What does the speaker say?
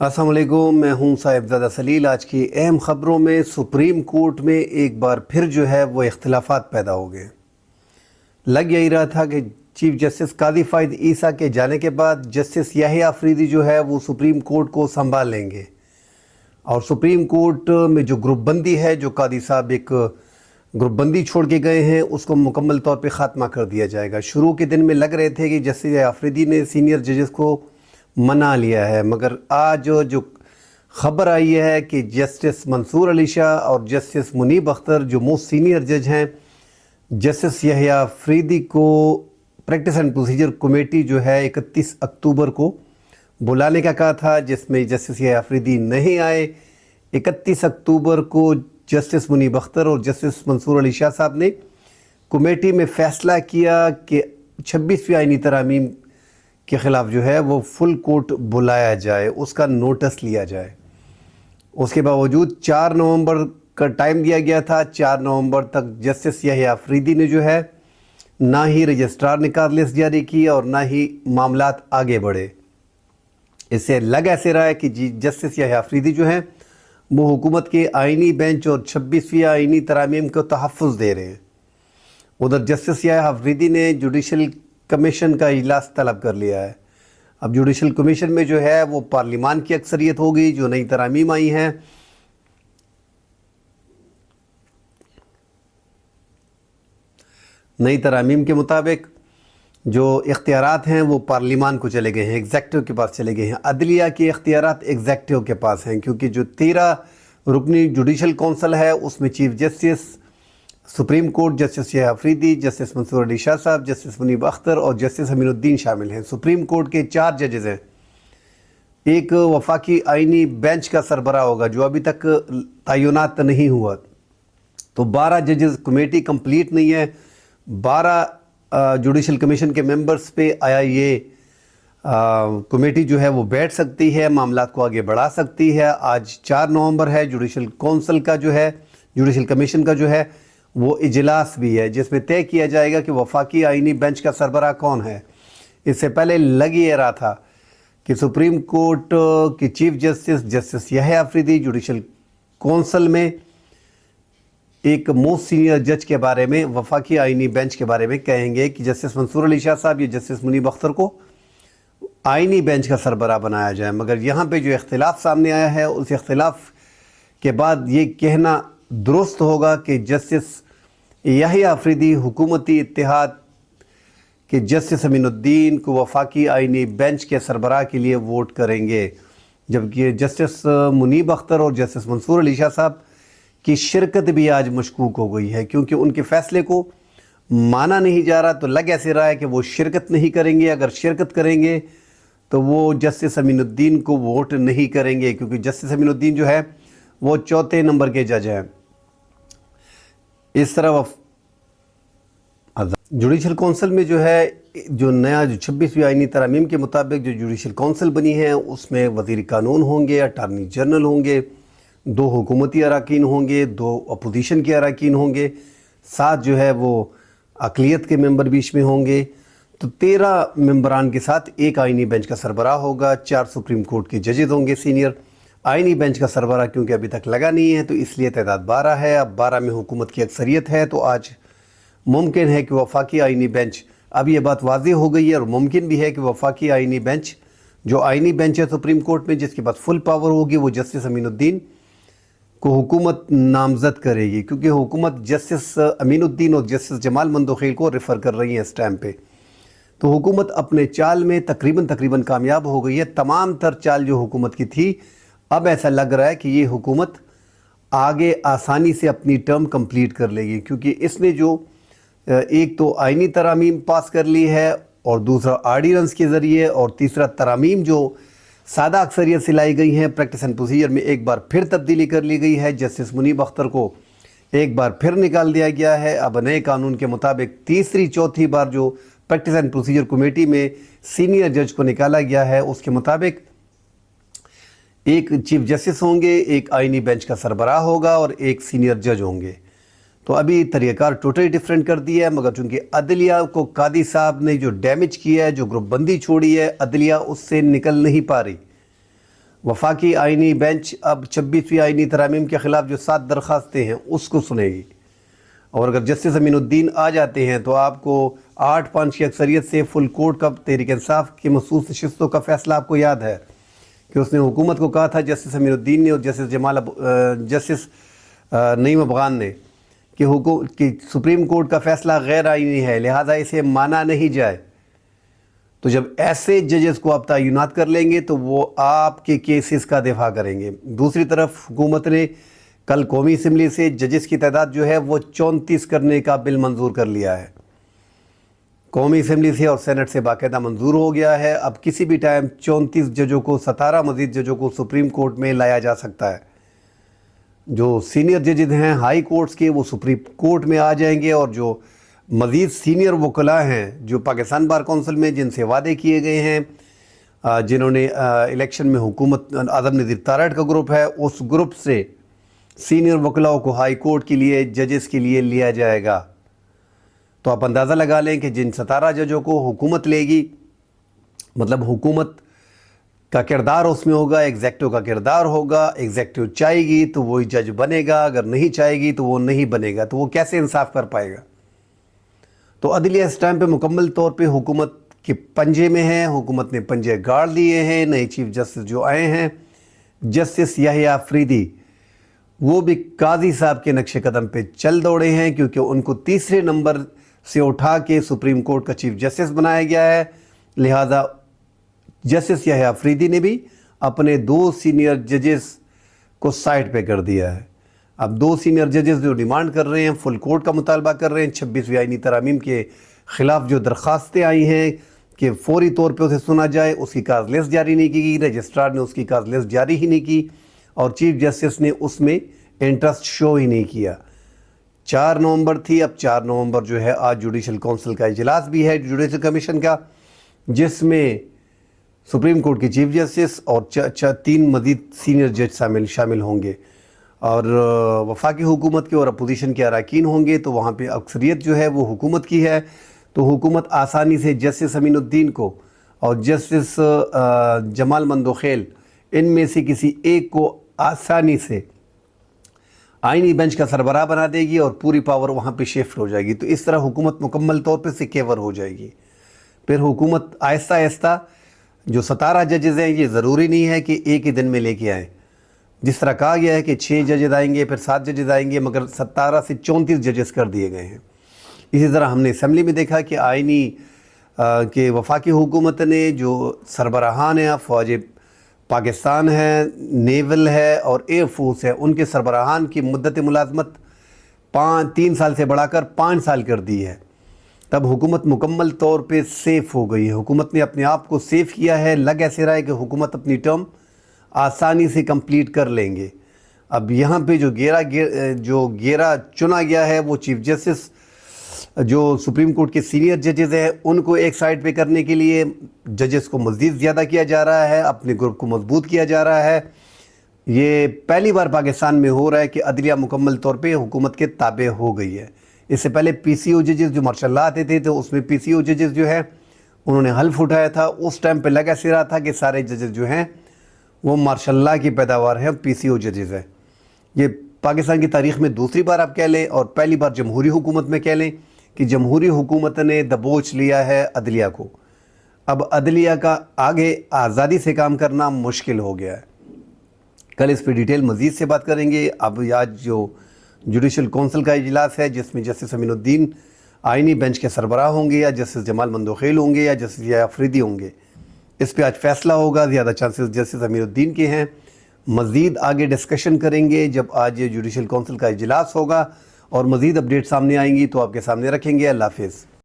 अस्सलाम वालेकुम, मैं हूं साहिबजादा सलील। आज की अहम ख़बरों में सुप्रीम कोर्ट में एक बार फिर जो है वो इख्तिलाफात पैदा हो गए। लग यही रहा था कि चीफ जस्टिस कादी फ़ाइद ईसा के जाने के बाद जस्टिस याहिया अफरीदी जो है वो सुप्रीम कोर्ट को संभाल लेंगे और सुप्रीम कोर्ट में जो ग्रुप बंदी है, जो कादी साहब एक ग्रुप बंदी छोड़ के गए हैं, उसको मुकम्मल तौर पे ख़ात्मा कर दिया जाएगा। शुरू के दिन में लग रहे थे कि जस्टिस अफरीदी ने सीनियर जजेस को मना लिया है, मगर आज जो ख़बर आई है कि जस्टिस मंसूर अली शाह और जस्टिस मुनीब अख्तर जो मोस्ट सीनियर जज हैं, जस्टिस याहिया अफरीदी को प्रैक्टिस एंड प्रोसीजर कमेटी जो है 31 अक्टूबर को बुलाने का कहा था, जिसमें जस्टिस याहिया अफरीदी नहीं आए। 31 अक्टूबर को जस्टिस मुनीब अख्तर और जस्टिस मंसूर अली शाह साहब ने कमेटी में फ़ैसला किया कि 26वीं आईनी तरामीम के ख़िलाफ़ जो है वो फुल कोर्ट बुलाया जाए, उसका नोटिस लिया जाए। उसके बावजूद 4 नवंबर का टाइम दिया गया था। 4 नवंबर तक जस्टिस याहिया अफरीदी ने जो है ना ही रजिस्ट्रार ने कार लिस्ट जारी की और ना ही मामलात आगे बढ़े। इससे लग ऐसे रहा है कि जस्टिस याहिया अफरीदी जो हैं वो हुकूमत के आइनी बेंच और 26वीं आइनी तरामीम को तहफ़्फ़ुज़ दे रहे हैं। उधर जस्टिस याहिया अफरीदी ने जुडिशल कमीशन का इजलास तलब कर लिया है। अब जुडिशल कमीशन में जो है वो पार्लिमान की अक्सरियत होगी। जो नई तरामीम आई हैं, नई तरामीम के मुताबिक जो इख्तियारात हैं वो पार्लिमान को चले गए हैं, एग्जेक्टिव के पास चले गए हैं। अदलिया के इख्तियारात एग्जेक्टिव के पास हैं, क्योंकि जो 13 रुकनी जुडिशल कौंसल है उसमें chief justice supreme court justice Yahya Afridi, justice Mansoor Ali Shah sahab, justice Munib Akhtar और जस्टिस अमीनुद्दीन शामिल हैं। सुप्रीम कोर्ट के 4 जजेज़ हैं। एक वफाकी आइनी बेंच का सरबराह होगा जो अभी तक तयनात नहीं हुआ। तो 12 जजेस कमेटी कंप्लीट नहीं है। 12 जुडिशल कमीशन के मेंबर्स पे आया ये कमेटी जो है वो बैठ सकती है, मामलात को आगे बढ़ा सकती है। आज 4 नवंबर है। जुडिशल कौंसल का जो है, जुडिशल कमीशन का जो है वो इजलास भी है, जिसमें तय किया जाएगा कि वफाकी आइनी बेंच का सरबराह कौन है। इससे पहले लग ये रहा था कि सुप्रीम कोर्ट की chief justice justice Yahya Afridi judicial council में एक मोस्ट सीनियर जज के बारे में, वफाकी आइनी बेंच के बारे में कहेंगे कि जस्टिस मंसूर अली शाह साहब या जस्टिस मुनीब अख्तर को आइनी बेंच का सरबराह बनाया जाए। मगर यहाँ पे जो इख्तिलाफ सामने आया है, उस इख्तिलाफ के बाद ये कहना दुरुस्त होगा कि जस्टिस याहिया अफरीदी हुकूमती इत्तेहाद के जस्टिस अमीनुद्दीन को वफाकी आइनी बेंच के सरबराह के लिए वोट करेंगे, जबकि जस्टिस मुनीब अख्तर और जस्टिस मंसूर अली शाह साहब की शिरकत भी आज मशकूक हो गई है, क्योंकि उनके फ़ैसले को माना नहीं जा रहा। तो लग ऐसे रहा है कि वो शिरकत नहीं करेंगे। अगर शिरकत करेंगे तो वो जस्टिस अमीनुद्दीन को वोट नहीं करेंगे, क्योंकि जस्टिस अमीनुद्दीन जो है वो 4थे नंबर के जज हैं। इस तरह जुडिशल कौंसिल में जो है, जो नया जो 26वीं आइनी तरामीम के मुताबिक जो जुडिशल कौंसिल बनी है, उसमें वज़ीर कानून होंगे, अटार्नी जनरल होंगे, 2 हुकूमती अराकीन होंगे, 2 अपोजिशन के अराकीन होंगे, 7 जो है वो अक़लियत के मेंबर बीच में होंगे। तो 13 मेंबरान के साथ एक आइनी बेंच का सरबराह होगा। 4 सुप्रीम कोर्ट के जजेस होंगे सीनियर। आइनी बेंच का सरबराह क्योंकि अभी तक लगा नहीं है, तो इसलिए तादाद 12 है। अब 12 में हुकूमत की अक्सरियत है, तो आज मुमकिन है कि वफाकी आइनी बेंच, अब ये बात वाज़ेह हो गई है और मुमकिन भी है कि वफाकी आइनी बेंच, जो आइनी बेंच है सुप्रीम कोर्ट में, जिसके पास फुल पावर होगी, वो जस्टिस अमीनुद्दीन को हुकूमत नामज़द करेगी, क्योंकि हुकूमत जस्टिस अमीनुद्दीन और जस्टिस जमाल मंदोखेल को रेफ़र कर रही है इस टाइम पे। तो हुकूमत अपने चाल में तकरीबन कामयाब हो गई है। तमाम तर चाल जो हुकूमत की थी, अब ऐसा लग रहा है कि ये हुकूमत आगे आसानी से अपनी टर्म कंप्लीट कर लेगी, क्योंकि इसने जो एक तो आइनी तरामीम पास कर ली है और दूसरा आर्डिनेंस के ज़रिए और तीसरा तरामीम जो सादा अक्सरियत से लाई गई हैं, प्रैक्टिस एंड प्रोसीजर में एक बार फिर तब्दीली कर ली गई है। जस्टिस मुनीब अख्तर को एक बार फिर निकाल दिया गया है। अब नए कानून के मुताबिक तीसरी चौथी बार जो प्रैक्टिस एंड प्रोसीजर कमेटी में सीनियर जज को निकाला गया है, उसके मुताबिक एक चीफ जस्टिस होंगे, एक आइनी बेंच का सरबराह होगा और एक सीनियर जज होंगे। तो अभी तरीक़ाकार टोटली डिफरेंट कर दिया है, मगर चूँकि अदलिया को कादी साहब ने जो डैमेज किया है, जो ग्रुप बंदी छोड़ी है, अदलिया उससे निकल नहीं पा रही। वफाकी आइनी बेंच अब 26वीं आइनी तरामीम के ख़िलाफ़ जो 7 दरख्वास्तें हैं उसको सुनेगी, और अगर जस्टिस अमीनुद्दीन आ जाते हैं तो आपको 8-5 की अक्सरियत से फुल कोर्ट का तहरीक इंसाफ की मखसूस नशिस्तों का फ़ैसला आपको याद है कि उसने हुकूमत को कहा था, जस्टिस अमीनुद्दीन ने और जस्टिस नईम अफ़गान ने, कि सुप्रीम कोर्ट का फ़ैसला गैर आइनी है, लिहाजा इसे माना नहीं जाए। तो जब ऐसे जजेस को आप तयनात कर लेंगे तो वो आपके केसेस का दिफा करेंगे। दूसरी तरफ हुकूमत ने कल कौमी असम्बली से जजेस की तादाद जो है वो 34 करने का बिल मंजूर कर लिया है। कौमी असम्बली से और सेनेट से बाकायदा मंजूर हो गया है। अब किसी भी टाइम 34 जजों को, 17 मज़ीद जजों को सुप्रीम कोर्ट में लाया जा सकता है। जो सीनियर जजेस हैं हाई कोर्ट्स के वो सुप्रीम कोर्ट में आ जाएंगे, और जो मज़ीद सीनियर वकला हैं जो पाकिस्तान बार कौंसिल में जिनसे वादे किए गए हैं, जिन्होंने इलेक्शन में हुकूमत आज़म नज़ीर तारड़ का ग्रुप है, उस ग्रुप से सीनियर वकलाओं को हाई कोर्ट के लिए, जजेस के लिए लिया जाएगा। तो आप अंदाज़ा लगा लें कि जिन 17 जजों को हुकूमत लेगी, मतलब हुकूमत का किरदार उसमें होगा, एग्जेक्टिव का किरदार होगा। एग्जेक्टिव चाहेगी तो वही जज बनेगा, अगर नहीं चाहेगी तो वो नहीं बनेगा। तो वो कैसे इंसाफ कर पाएगा? तो अदलिया इस टाइम पे मुकम्मल तौर पे हुकूमत के पंजे में है। हुकूमत ने पंजे गाड़ दिए हैं। नए चीफ जस्टिस जो आए हैं, जस्टिस याहिया अफरीदी, वो भी काजी साहब के नक्शे कदम पे चल दौड़े हैं, क्योंकि उनको तीसरे नंबर से उठा के सुप्रीम कोर्ट का चीफ जस्टिस बनाया गया है। लिहाजा जस्टिस याहिया अफरीदी ने भी अपने 2 सीनियर जजेस को साइड पे कर दिया है। अब 2 सीनियर जजेस जो डिमांड कर रहे हैं, फुल कोर्ट का मुतालबा कर रहे हैं, 26वीं आइनी तरामीम के ख़िलाफ़ जो दरख्वास्तें आई हैं कि फ़ौरी तौर पे उसे सुना जाए, उसकी काज लिस्ट जारी नहीं की गई। रजिस्ट्रार ने उसकी काज लिस्ट जारी ही नहीं की, और चीफ जस्टिस ने उसमें इंटरेस्ट शो ही नहीं किया। 4 नवंबर थी, अब 4 नवंबर जो है आज जुडिशल काउंसिल का इजलास भी है, जुडिशल कमीशन का, जिसमें सुप्रीम कोर्ट के चीफ जस्टिस और 3 मज़ीद सीनियर जज शामिल होंगे, और वफाकी हुकूमत के और अपोजिशन के अरकान होंगे। तो वहाँ पे अक्सरियत जो है वो हुकूमत की है। तो हुकूमत आसानी से जस्टिस अमीनुद्दीन को और जस्टिस जमाल मंदोखेल, इनमें से किसी एक को आसानी से आइनी बेंच का सरबराह बना देगी और पूरी पावर वहाँ पे शिफ्ट हो जाएगी। तो इस तरह हुकूमत मुकम्मल तौर पे सिक्योर हो जाएगी। फिर हुकूमत आहिस्ता आहिस्ता जो 17 जजेज़ हैं, ये ज़रूरी नहीं है कि एक ही दिन में लेके आएँ। जिस तरह कहा गया है कि 6 जजेज़ आएंगे, फिर 7 जजेज़ आएंगे, मगर 17 से 34 जजेस कर दिए गए हैं। इसी तरह हमने असम्बली में देखा कि आइनी के वफाकी हुकूमत ने जो सरबराहान हैं, फ़ौज पाकिस्तान है, नेवल है और एयर फोर्स है, उनके सरबराहान की मुद्दत मुलाजमत 3 साल से बढ़ाकर 5 साल कर दी है। तब हुकूमत मुकम्मल तौर पे सेफ़ हो गई है। हुकूमत ने अपने आप को सेफ़ किया है। लग ऐसे रहा है कि हुकूमत अपनी टर्म आसानी से कंप्लीट कर लेंगे। अब यहाँ पे जो गेरा चुना गया है वो चीफ जस्टिस जो सुप्रीम कोर्ट के सीनियर जजेज़ हैं उनको एक साइड पे करने के लिए जजेस को मज़ीद ज़्यादा किया जा रहा है, अपने ग्रुप को मजबूत किया जा रहा है। ये पहली बार पाकिस्तान में हो रहा है कि अदलिया मुकम्मल तौर पे हुकूमत के ताबे हो गई है। इससे पहले PCO जजेस जो मार्शल आते थे तो उसमें PCO जजेस जो है उन्होंने हल्फ उठाया था। उस टाइम पे लग ऐसे रहा था कि सारे जजेस जो हैं वो मार्शल की पैदावार है, PCO जजेस है। ये पाकिस्तान की तारीख़ में दूसरी बार आप कह लें और पहली बार जमहूरी हुकूमत में कह लें कि जमहूरी हुकूमत ने दबोच लिया है अदलिया को। अब अदलिया का आगे आज़ादी से काम करना मुश्किल हो गया है। कल इस पर डिटेल मज़ीद से बात करेंगे। अब आज जो जुडिशल काउंसिल का इजलास है जिसमें जस्टिस अमीनुद्दीन आइनी बेंच के सरबराह होंगे या जस्टिस जमाल मंदोखेल होंगे या जस्टिस याहिया अफरीदी होंगे, इस पर आज फैसला होगा। ज़्यादा चांसेस जस्टिस अमीनुद्दीन के हैं। मज़ीद आगे डिस्कशन करेंगे जब आज ये जुडिशल काउंसिल का इजलास होगा और मज़ीद अपडेट सामने आएंगी तो आपके सामने रखेंगे। अल्लाह हाफ़िज़।